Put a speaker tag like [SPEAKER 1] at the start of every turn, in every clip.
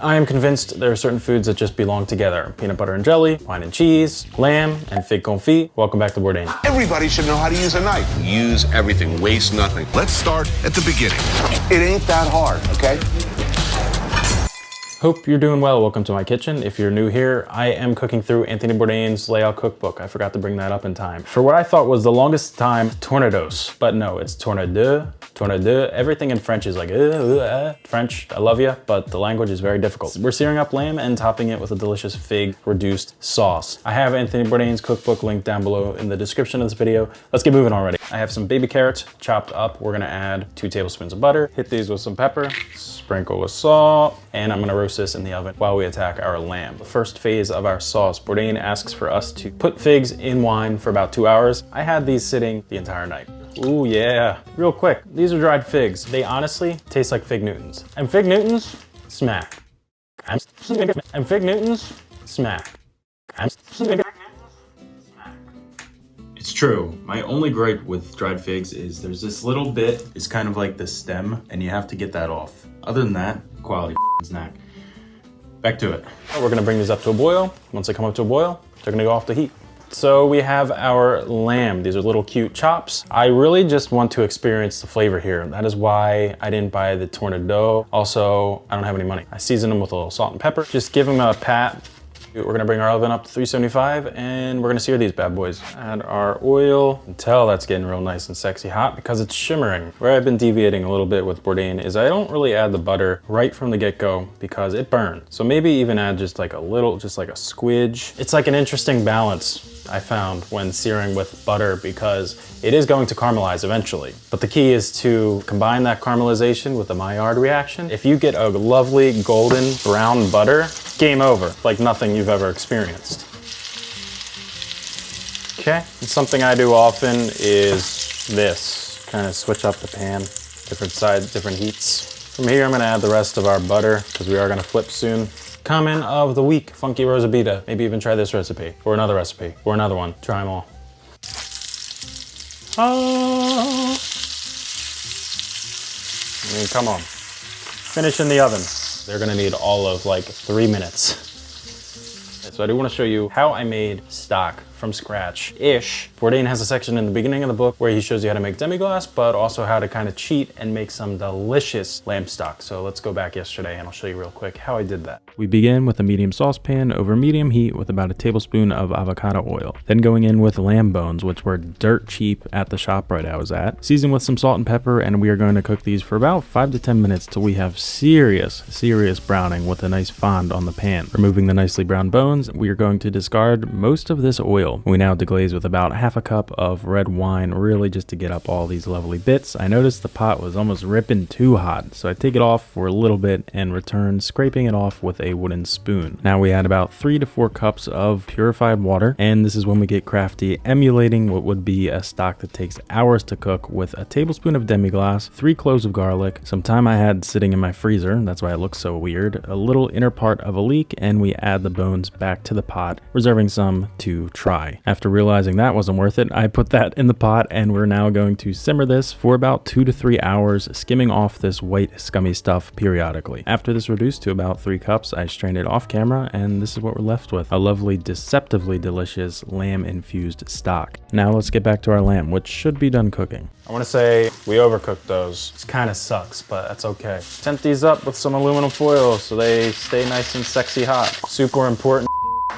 [SPEAKER 1] I am convinced there are certain foods that just belong together. Peanut butter and jelly, wine and cheese, lamb and fig confit. Welcome back to Bourdain.
[SPEAKER 2] Everybody should know how to use a knife. Use everything, waste nothing.
[SPEAKER 3] Let's start at the beginning.
[SPEAKER 2] It ain't that hard, okay?
[SPEAKER 1] Hope you're doing well. Welcome to my kitchen. If you're new here, I am cooking through Anthony Bourdain's layout cookbook. I forgot to bring that up in time. For what I thought was the longest time, tournedos, but no, it's tournedos. Everything in French is like, French, I love you, but the language is very difficult. We're searing up lamb and topping it with a delicious fig reduced sauce. I have Anthony Bourdain's cookbook linked down below in the description of this video. Let's get moving already. I have some baby carrots chopped up. We're gonna add 2 tablespoons of butter, hit these with some pepper, sprinkle with salt, and I'm gonna roast this in the oven while we attack our lamb. The first phase of our sauce, Bourdain asks for us to put figs in wine for about 2 hours. I had these sitting the entire night. Ooh, yeah. Real quick, these are dried figs. They honestly taste like fig Newtons. And fig Newtons, smack. And fig Newtons, smack. It's true. My only gripe with dried figs is there's this little bit, it's kind of like the stem, and you have to get that off. Other than that, quality snack. Back to it. We're gonna bring these up to a boil. Once they come up to a boil, they're gonna go off the heat. So we have our lamb. These are little cute chops. I really just want to experience the flavor here. That is why I didn't buy the tournedos. Also, I don't have any money. I seasoned them with a little salt and pepper. Just give them a pat. We're gonna bring our oven up to 375 and we're gonna sear these bad boys. Add our oil. You can tell that's getting real nice and sexy hot because it's shimmering. Where I've been deviating a little bit with Bourdain is I don't really add the butter right from the get-go because it burns. So maybe even add just like a little, just like a squidge. It's like an interesting balance I found when searing with butter because it is going to caramelize eventually. But the key is to combine that caramelization with the Maillard reaction. If you get a lovely golden brown butter, game over, like nothing you've ever experienced. Okay, and something I do often is this, kind of switch up the pan, different sides, different heats. From here, I'm gonna add the rest of our butter because we are gonna flip soon. Comment of the week, Funky Rosabita. Maybe even try this recipe, or another recipe, or another one. Try them all. Oh. I mean, come on. Finish in the oven. They're gonna need all of like 3 minutes. So I do wanna show you how I made stock from scratch-ish. Bourdain has a section in the beginning of the book where he shows you how to make demi-glace, but also how to kind of cheat and make some delicious lamb stock. So let's go back yesterday and I'll show you real quick how I did that. We begin with a medium saucepan over medium heat with about a tablespoon of avocado oil. Then going in with lamb bones, which were dirt cheap at the ShopRite I was at. Season with some salt and pepper, and we are going to cook these for about 5 to 10 minutes till we have serious browning with a nice fond on the pan. Removing the nicely browned bones, we are going to discard most of this oil. We now deglaze with about half a cup of red wine, really just to get up all these lovely bits. I noticed the pot was almost ripping too hot, so I take it off for a little bit and return scraping it off with a wooden spoon. Now we add about 3 to 4 cups of purified water, and this is when we get crafty, emulating what would be a stock that takes hours to cook with a tablespoon of demi-glace, 3 cloves of garlic, some thyme I had sitting in my freezer, that's why it looks so weird, a little inner part of a leek, and we add the bones back to the pot, reserving some to try. After realizing that wasn't worth it, I put that in the pot and we're now going to simmer this for about 2 to 3 hours, skimming off this white scummy stuff periodically. After this reduced to about 3 cups, I strained it off camera and this is what we're left with, a lovely, deceptively delicious lamb infused stock. Now let's get back to our lamb, which should be done cooking. I want to say we overcooked those. It kind of sucks, but that's okay. Tent these up with some aluminum foil so they stay nice and sexy hot. Super important.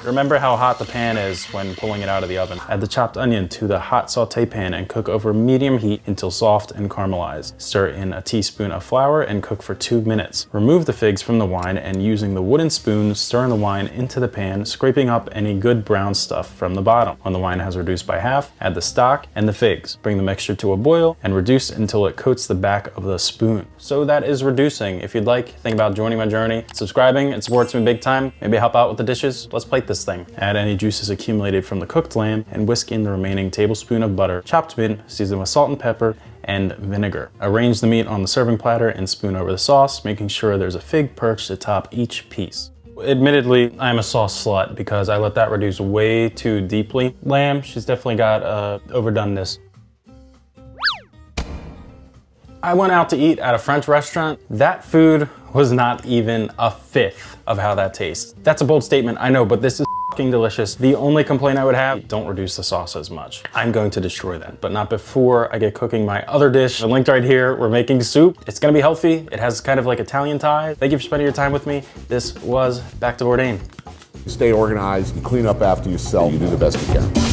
[SPEAKER 1] Remember how hot the pan is when pulling it out of the oven. Add the chopped onion to the hot sauté pan and cook over medium heat until soft and caramelized. Stir in a teaspoon of flour and cook for 2 minutes. Remove the figs from the wine and using the wooden spoon, stir in the wine into the pan, scraping up any good brown stuff from the bottom. When the wine has reduced by half, add the stock and the figs. Bring the mixture to a boil and reduce until it coats the back of the spoon. So that is reducing. If you'd like, think about joining my journey, subscribing, it supports me big time. Maybe help out with the dishes. Let's plate this thing. Add any juices accumulated from the cooked lamb and whisk in the remaining tablespoon of butter, chopped mint, seasoned with salt and pepper, and vinegar. Arrange the meat on the serving platter and spoon over the sauce, making sure there's a fig perched atop each piece. Admittedly, I'm a sauce slut because I let that reduce way too deeply. Lamb, she's definitely got overdone this. I went out to eat at a French restaurant. That food was not even a fifth of how that tastes. That's a bold statement, I know, but this is fucking delicious. The only complaint I would have, don't reduce the sauce as much. I'm going to destroy that, but not before I get cooking my other dish. The link right here, we're making soup. It's gonna be healthy. It has kind of like Italian ties. Thank you for spending your time with me. This was Back to Bourdain.
[SPEAKER 3] Stay organized and clean up after yourself. You do the best you can.